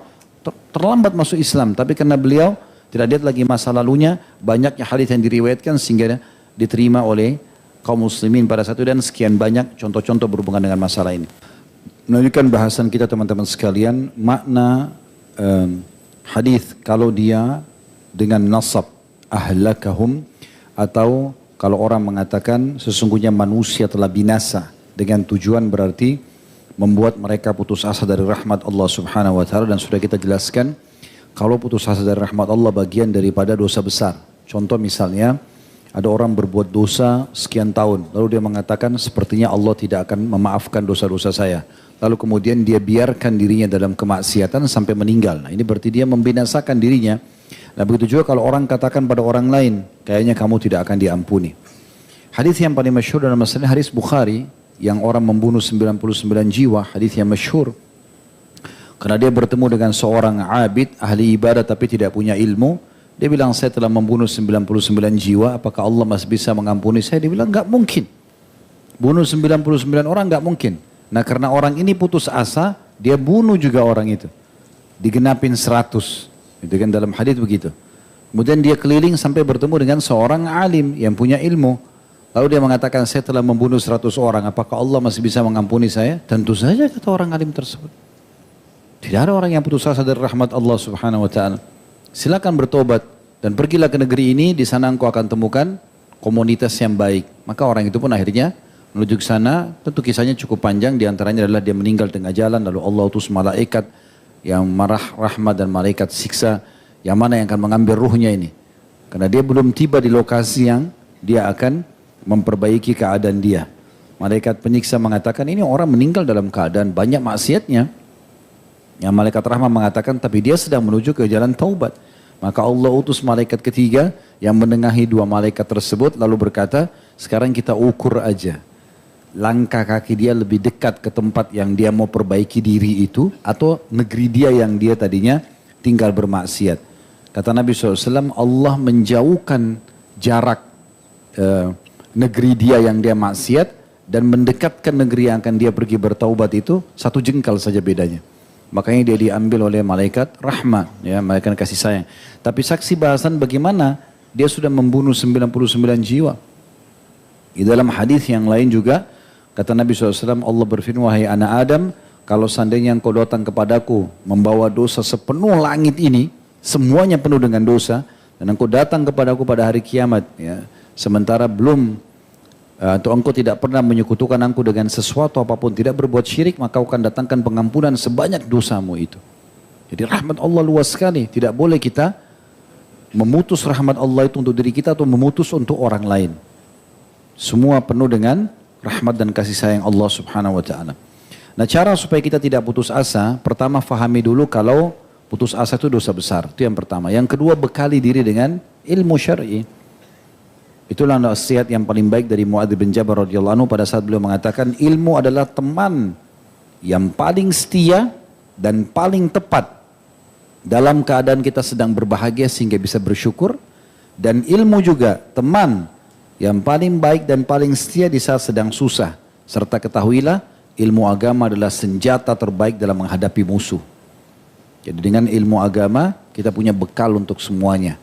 terlambat masuk Islam. Tapi karena beliau tidak lihat lagi masa lalunya, banyaknya hadis yang diriwayatkan sehingga diterima oleh kaum muslimin pada saat itu. Dan sekian banyak contoh-contoh berhubungan dengan masalah ini. Menunjukkan bahasan kita teman-teman sekalian, makna hadis kalau dia dengan nasab ahlakahum, atau kalau orang mengatakan sesungguhnya manusia telah binasa, dengan tujuan berarti membuat mereka putus asa dari rahmat Allah subhanahu wa ta'ala. Dan sudah kita jelaskan kalau putus asa dari rahmat Allah bagian daripada dosa besar. Contoh misalnya ada orang berbuat dosa sekian tahun, lalu dia mengatakan sepertinya Allah tidak akan memaafkan dosa-dosa saya. Lalu kemudian dia biarkan dirinya dalam kemaksiatan sampai meninggal. Nah ini berarti dia membinasakan dirinya. Nah begitu juga kalau orang katakan pada orang lain, kayaknya kamu tidak akan diampuni. Hadis yang paling masyhur dalam masalah hadis Bukhari, yang orang membunuh 99 jiwa, hadis yang masyhur. Karena dia bertemu dengan seorang abid, ahli ibadah tapi tidak punya ilmu. Dia bilang, saya telah membunuh 99 jiwa, apakah Allah masih bisa mengampuni saya? Dia bilang, enggak mungkin. Bunuh 99 orang enggak mungkin. Nah karena orang ini putus asa, dia bunuh juga orang itu. Digenapin 100. Itu kan dalam hadis begitu. Kemudian dia keliling sampai bertemu dengan seorang alim yang punya ilmu. Lalu dia mengatakan, saya telah membunuh 100 orang. Apakah Allah masih bisa mengampuni saya? Tentu saja kata orang alim tersebut. Tidak ada orang yang putus asa dari rahmat Allah subhanahu wa ta'ala. Silakan bertobat. Dan pergilah ke negeri ini, di sana engkau akan temukan komunitas yang baik. Maka orang itu pun akhirnya menuju ke sana. Tentu kisahnya cukup panjang, diantaranya adalah dia meninggal tengah jalan, lalu Allah utus malaikat yang marah rahmat dan malaikat siksa, yang mana yang akan mengambil ruhnya ini. Karena dia belum tiba di lokasi yang dia akan memperbaiki keadaan dia. Malaikat penyiksa mengatakan ini orang meninggal dalam keadaan banyak maksiatnya. Yang malaikat rahmat mengatakan tapi dia sedang menuju ke jalan taubat. Maka Allah utus malaikat ketiga yang menengahi dua malaikat tersebut lalu berkata, sekarang kita ukur aja. Langkah kaki dia lebih dekat ke tempat yang dia mau perbaiki diri itu atau negeri dia yang dia tadinya tinggal bermaksiat. Kata Nabi SAW, Allah menjauhkan jarak negeri dia yang dia maksiat dan mendekatkan negeri yang akan dia pergi bertaubat itu satu jengkal saja bedanya. Makanya dia diambil oleh malaikat rahmat, ya, malaikat kasih sayang. Tapi saksi bahasan bagaimana dia sudah membunuh 99 jiwa. Di dalam hadis yang lain juga kata Nabi SAW, Allah berfirman, wahai anak Adam, kalau seandainya engkau datang kepadaku membawa dosa sepenuh langit ini, semuanya penuh dengan dosa, dan engkau datang kepadaku pada hari kiamat, ya, sementara belum atau engkau tidak pernah menyekutukan aku dengan sesuatu apapun, tidak berbuat syirik, maka aku akan datangkan pengampunan sebanyak dosamu itu. Jadi rahmat Allah luas sekali, tidak boleh kita memutus rahmat Allah itu untuk diri kita atau memutus untuk orang lain. Semua penuh dengan rahmat dan kasih sayang Allah Subhanahu wa ta'ala. Nah, cara supaya kita tidak putus asa, pertama fahami dulu kalau putus asa itu dosa besar, itu yang pertama. Yang kedua, bekali diri dengan ilmu syar'i. Itulah nasihat yang paling baik dari Muadz bin Jabal radhiyallahu anhu pada saat beliau mengatakan ilmu adalah teman yang paling setia dan paling tepat dalam keadaan kita sedang berbahagia sehingga bisa bersyukur, dan ilmu juga teman yang paling baik dan paling setia di saat sedang susah. Serta ketahuilah ilmu agama adalah senjata terbaik dalam menghadapi musuh. Jadi dengan ilmu agama kita punya bekal untuk semuanya.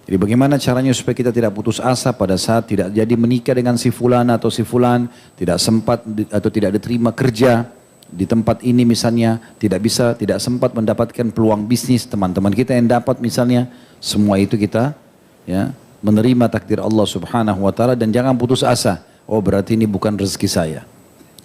Jadi bagaimana caranya supaya kita tidak putus asa pada saat tidak jadi menikah dengan si fulan atau si fulan, tidak sempat atau tidak diterima kerja di tempat ini misalnya, tidak sempat mendapatkan peluang bisnis, teman-teman kita yang dapat misalnya, semua itu kita ya menerima takdir Allah Subhanahu wa taala dan jangan putus asa. Oh, berarti ini bukan rezeki saya.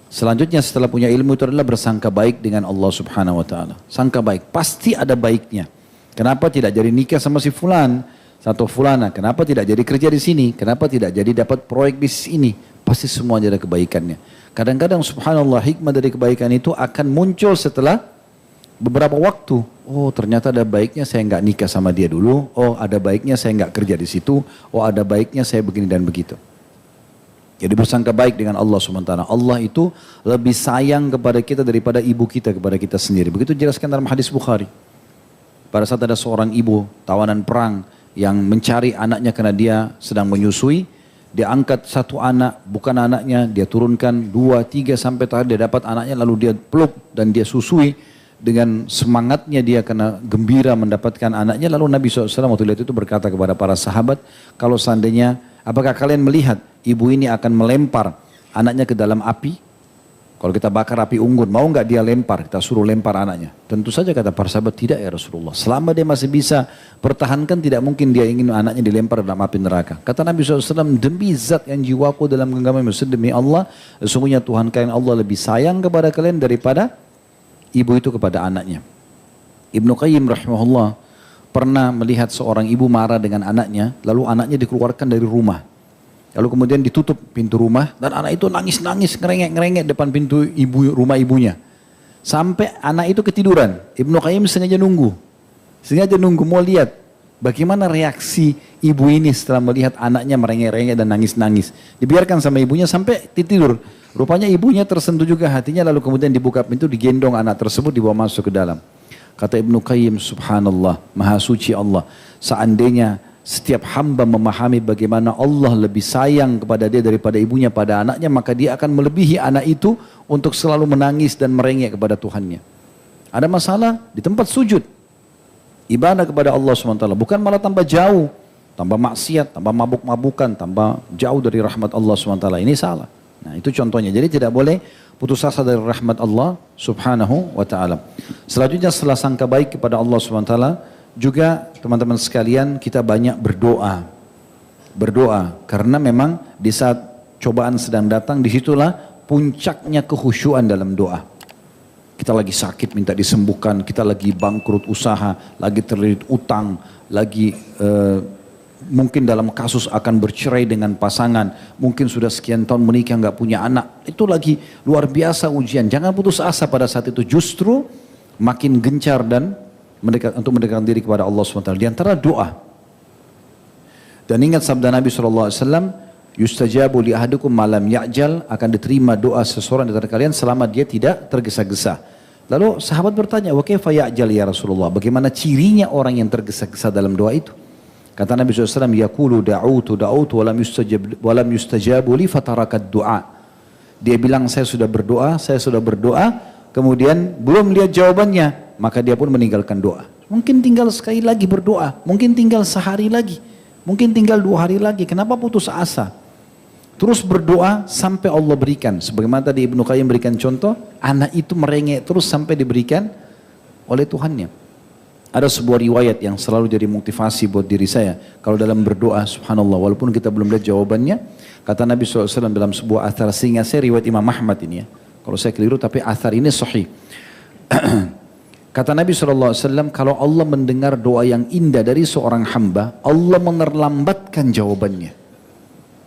Selanjutnya setelah punya ilmu itu adalah bersangka baik dengan Allah Subhanahu wa taala. Sangka baik, pasti ada baiknya. Kenapa tidak jadi nikah sama si fulan? Satu fulana, kenapa tidak jadi kerja di sini? Kenapa tidak jadi dapat proyek bisnis ini? Pasti semuanya ada kebaikannya. Kadang-kadang subhanallah hikmah dari kebaikan itu akan muncul setelah beberapa waktu. Oh, ternyata ada baiknya saya nggak nikah sama dia dulu. Oh, ada baiknya saya nggak kerja di situ. Oh, ada baiknya saya begini dan begitu. Jadi bersangka baik dengan Allah SWT. Allah itu lebih sayang kepada kita daripada ibu kita kepada kita sendiri. Begitu dijelaskan dalam hadis Bukhari. Pada saat ada seorang ibu tawanan perang yang mencari anaknya karena dia sedang menyusui, dia angkat satu anak, bukan anaknya, dia turunkan 2, 3 sampai terakhir dia dapat anaknya, lalu dia peluk dan dia susui dengan semangatnya dia karena gembira mendapatkan anaknya. Lalu Nabi SAW waktu lihat itu berkata kepada para sahabat, kalau seandainya, apakah kalian melihat ibu ini akan melempar anaknya ke dalam api? Kalau kita bakar api unggun, mau nggak dia lempar? Kita suruh lempar anaknya. Tentu saja kata para sahabat, tidak ya Rasulullah. Selama dia masih bisa pertahankan, tidak mungkin dia ingin anaknya dilempar dalam api neraka. Kata Nabi SAW, demi zat yang jiwaku dalam genggaman demi Allah, sesungguhnya Tuhan kalian Allah lebih sayang kepada kalian daripada ibu itu kepada anaknya. Ibnu Qayyim rahimahullah pernah melihat seorang ibu marah dengan anaknya, lalu anaknya dikeluarkan dari rumah. Lalu kemudian ditutup pintu rumah dan anak itu nangis-nangis, ngerengek-ngerengek depan pintu rumah ibunya. Sampai anak itu ketiduran. Ibnu Qayyim sengaja nunggu mau lihat bagaimana reaksi ibu ini setelah melihat anaknya merengek-rengek dan nangis-nangis. Dibiarkan sama ibunya sampai tidur. Rupanya ibunya tersentuh juga hatinya, lalu kemudian dibuka pintu, digendong anak tersebut, dibawa masuk ke dalam. Kata Ibnu Qayyim, subhanallah, maha suci Allah, seandainya setiap hamba memahami bagaimana Allah lebih sayang kepada dia daripada ibunya pada anaknya, maka dia akan melebihi anak itu untuk selalu menangis dan merengek kepada Tuhannya. Ada masalah di tempat sujud, ibadah kepada Allah SWT, bukan malah tambah jauh, tambah maksiat, tambah mabuk-mabukan, tambah jauh dari rahmat Allah SWT. Ini salah. Nah, itu contohnya. Jadi tidak boleh putus asa dari rahmat Allah Subhanahu wa taala. Selanjutnya setelah sangka baik kepada Allah Subhanahu wa taala, juga teman-teman sekalian kita banyak berdoa. Berdoa karena memang di saat cobaan sedang datang, disitulah puncaknya kekhusyuan dalam doa. Kita lagi sakit minta disembuhkan, kita lagi bangkrut usaha, lagi terlilit utang, lagi mungkin dalam kasus akan bercerai dengan pasangan, mungkin sudah sekian tahun menikah nggak punya anak, itu lagi luar biasa ujian. Jangan putus asa pada saat itu, justru makin gencar dan untuk mendekatkan diri kepada Allah SWT. Di antara doa. Dan ingat sabda Nabi SAW, yustajabu li ahadukum malam ya'jal, akan diterima doa seseorang di antara kalian selama dia tidak tergesa-gesa. Lalu sahabat bertanya, wa kaifa ya'jal ya Rasulullah? Bagaimana cirinya orang yang tergesa-gesa dalam doa itu? Kata Nabi SAW, yaqulu da'utu walam yustajabu li fatarakat du'a. Dia bilang saya sudah berdoa, kemudian belum lihat jawabannya, maka dia pun meninggalkan doa. Mungkin tinggal sekali lagi berdoa, mungkin tinggal sehari lagi, mungkin tinggal 2 hari lagi. Kenapa putus asa? Terus berdoa sampai Allah berikan. Sebagaimana tadi Ibnu Qayyim berikan contoh, anak itu merengek terus sampai diberikan oleh Tuhannya. Ada sebuah riwayat yang selalu jadi motivasi buat diri saya. Kalau dalam berdoa, subhanallah, walaupun kita belum lihat jawabannya, kata Nabi SAW dalam sebuah athar, sehingga saya riwayat Imam Ahmad ini ya. Kalau saya keliru, tapi athar ini sahih. Kata Nabi SAW, kalau Allah mendengar doa yang indah dari seorang hamba, Allah menerlambatkan jawabannya.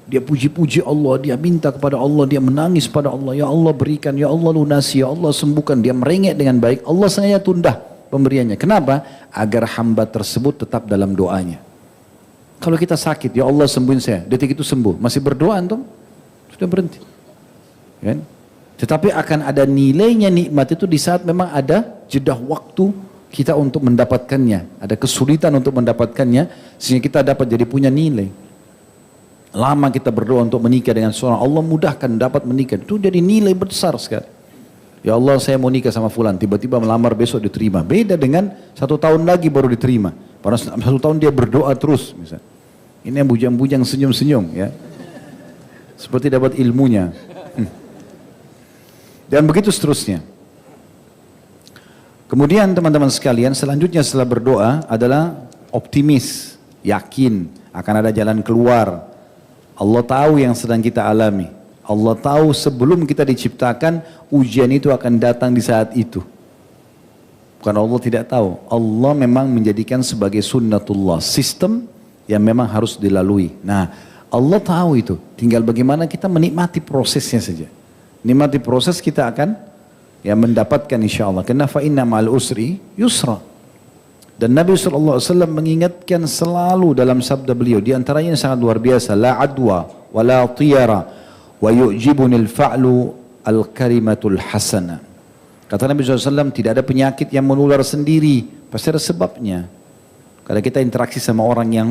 Dia puji-puji Allah, dia minta kepada Allah, dia menangis pada Allah. Ya Allah berikan, ya Allah lunasi, ya Allah sembuhkan. Dia merengek dengan baik, Allah sengaja tunda pemberiannya. Kenapa? Agar hamba tersebut tetap dalam doanya. Kalau kita sakit, ya Allah sembuhin saya, detik itu sembuh. Masih berdoa antum? Sudah berhenti. Kan? Tetapi akan ada nilainya nikmat itu di saat memang ada jeda waktu kita untuk mendapatkannya. Ada kesulitan untuk mendapatkannya sehingga kita dapat jadi punya nilai. Lama kita berdoa untuk menikah dengan seorang, Allah mudahkan dapat menikah. Itu jadi nilai besar sekali. Ya Allah saya mau nikah sama fulan, tiba-tiba melamar besok diterima. Beda dengan 1 tahun lagi baru diterima. Padahal 1 tahun dia berdoa terus. Misalnya. Ini yang bujang-bujang senyum-senyum ya. Seperti dapat ilmunya. Dan begitu seterusnya. Kemudian teman-teman sekalian, selanjutnya setelah berdoa adalah optimis, yakin akan ada jalan keluar. Allah tahu yang sedang kita alami. Allah tahu sebelum kita diciptakan, ujian itu akan datang di saat itu. Bukan Allah tidak tahu. Allah memang menjadikan sebagai sunnatullah, sistem yang memang harus dilalui. Nah, Allah tahu itu. Tinggal bagaimana kita menikmati prosesnya saja. Nikmati proses, kita akan ya mendapatkan insya Allah. Karena fa inna ma'al usri yusra. Dan Nabi SAW mengingatkan selalu dalam sabda beliau, di antaranya yang sangat luar biasa, la adwa wa la tiyara wa yu'jibunil fa'lu al-karimatul hasana. Kata Nabi SAW, tidak ada penyakit yang menular sendiri, pasti ada sebabnya. Kalau kita interaksi sama orang yang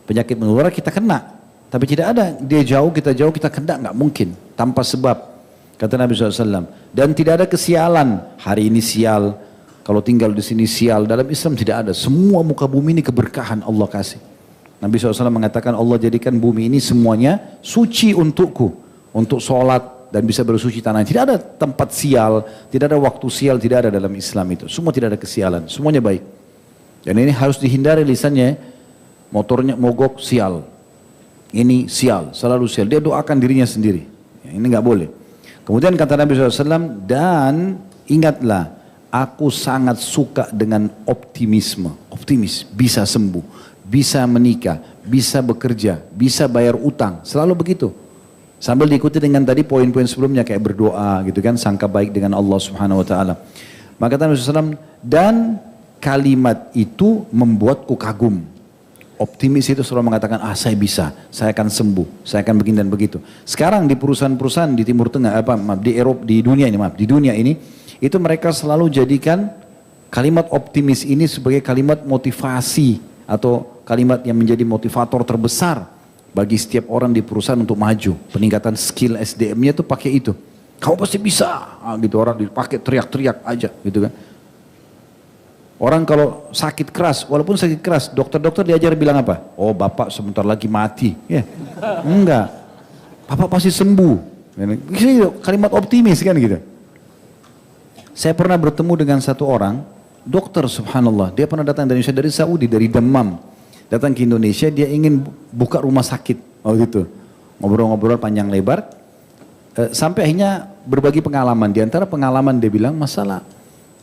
penyakit menular, kita kena. Tapi tidak ada, dia jauh, kita kena, nggak mungkin, tanpa sebab. Kata Nabi SAW, dan tidak ada kesialan, hari ini sial, kalau tinggal di sini sial. Dalam Islam tidak ada, semua muka bumi ini keberkahan Allah kasih. Nabi SAW mengatakan Allah jadikan bumi ini semuanya suci untukku, untuk sholat dan bisa bersuci tanah. Tidak ada tempat sial, tidak ada waktu sial, tidak ada dalam Islam itu. Semua tidak ada kesialan, semuanya baik. Dan ini harus dihindari lisannya, motornya mogok sial, ini sial, selalu sial. Dia doakan dirinya sendiri, ini nggak boleh. Kemudian kata Nabi SAW, dan ingatlah, aku sangat suka dengan optimisme. Optimis, bisa sembuh, bisa menikah, bisa bekerja, bisa bayar utang. Selalu begitu. Sambil diikuti dengan tadi poin-poin sebelumnya kayak berdoa gitu kan, sangka baik dengan Allah Subhanahu Wa Taala. Maka kata Nabi SAW, dan kalimat itu membuatku kagum. Optimis itu selalu mengatakan, saya bisa, saya akan sembuh, saya akan begini dan begitu. Sekarang di perusahaan-perusahaan di Timur Tengah, di Eropa, di dunia ini, itu mereka selalu jadikan kalimat optimis ini sebagai kalimat motivasi atau kalimat yang menjadi motivator terbesar bagi setiap orang di perusahaan untuk maju. Peningkatan skill SDM-nya itu pakai itu. Kamu pasti bisa, gitu orang dipakai teriak-teriak aja, gitu kan. Orang kalau sakit keras, walaupun sakit keras, dokter-dokter diajar bilang apa? Oh bapak sebentar lagi mati. Ya, enggak. Bapak pasti sembuh. Kalimat optimis kan gitu. Saya pernah bertemu dengan satu orang, dokter subhanallah. Dia pernah datang dari Indonesia, dari Saudi, dari Demam. Datang ke Indonesia, dia ingin buka rumah sakit. Oh gitu. Ngobrol-ngobrol panjang lebar. Sampai akhirnya berbagi pengalaman. Di antara pengalaman dia bilang, masalah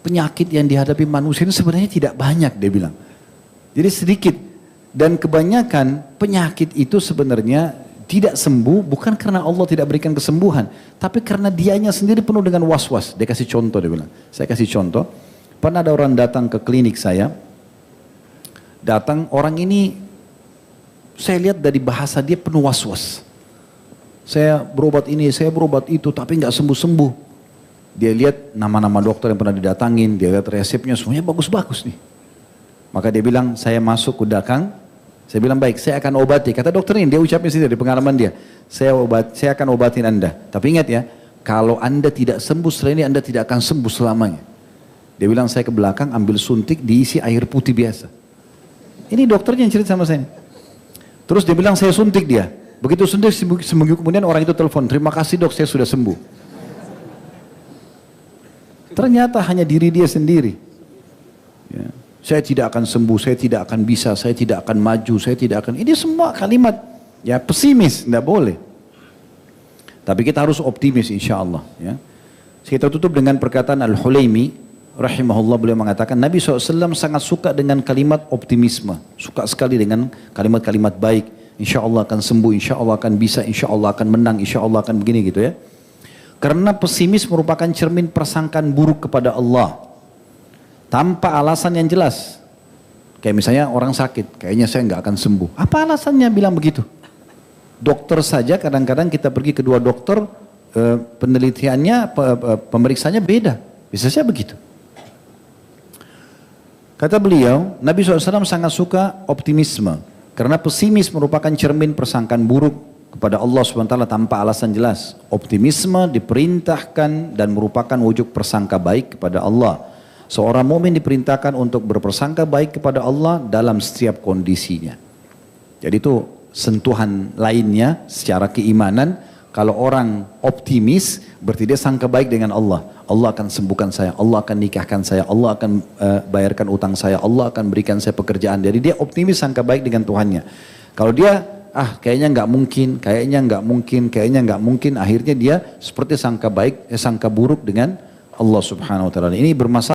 penyakit yang dihadapi manusia ini sebenarnya tidak banyak, dia bilang. Jadi sedikit. Dan kebanyakan penyakit itu sebenarnya tidak sembuh bukan karena Allah tidak berikan kesembuhan, tapi karena dianya sendiri penuh dengan was-was. Dia kasih contoh, dia bilang. Saya kasih contoh. Pernah ada orang datang ke klinik saya. Datang orang ini, saya lihat dari bahasa dia penuh was-was. Saya berobat ini, saya berobat itu, tapi nggak sembuh-sembuh. Dia lihat nama-nama dokter yang pernah didatangin, dia lihat resepnya semuanya bagus-bagus nih. Maka dia bilang, saya masuk ke belakang, Saya bilang baik, saya akan obati. Kata dokter ini, dia ucapin sendiri dari pengalaman dia. Saya akan obatin Anda. Tapi ingat ya, kalau Anda tidak sembuh setelah ini, Anda tidak akan sembuh selamanya. Dia bilang saya ke belakang ambil suntik diisi air putih biasa. Ini dokternya yang cerita sama saya. Terus dia bilang saya suntik dia. Begitu suntik seminggu kemudian orang itu telepon, terima kasih dok saya sudah sembuh. Ternyata hanya diri dia sendiri. Ya. Saya tidak akan sembuh, saya tidak akan bisa, saya tidak akan maju, saya tidak akan. Ini semua kalimat ya pesimis, tidak boleh. Tapi kita harus optimis insya Allah. Ya. Kita tutup dengan perkataan Al-Hulaimi, rahimahullah, beliau mengatakan Nabi SAW sangat suka dengan kalimat optimisme. Suka sekali dengan kalimat-kalimat baik. Insya Allah akan sembuh, insya Allah akan bisa, insya Allah akan menang, insya Allah akan begini gitu ya. Karena pesimis merupakan cermin persangkaan buruk kepada Allah. Tanpa alasan yang jelas. Kayak misalnya orang sakit, kayaknya saya nggak akan sembuh. Apa alasannya bilang begitu? Dokter saja kadang-kadang kita pergi ke dua dokter, penelitiannya, pemeriksaannya beda. Bisa saja begitu. Kata beliau, Nabi SAW sangat suka optimisme. Karena pesimis merupakan cermin persangkaan buruk kepada Allah SWT tanpa alasan jelas. Optimisme diperintahkan dan merupakan wujud persangka baik kepada Allah. Seorang mukmin diperintahkan untuk berpersangka baik kepada Allah dalam setiap kondisinya. Jadi itu sentuhan lainnya secara keimanan. Kalau orang optimis berarti dia sangka baik dengan Allah. Allah akan sembuhkan saya, Allah akan nikahkan saya, Allah akan bayarkan utang saya, Allah akan berikan saya pekerjaan. Jadi dia optimis sangka baik dengan Tuhannya. Kalau dia kayaknya nggak mungkin, kayaknya nggak mungkin, kayaknya nggak mungkin, akhirnya dia seperti sangka baik, sangka buruk dengan Allah Subhanahu Wa Taala. Ini bermasalah.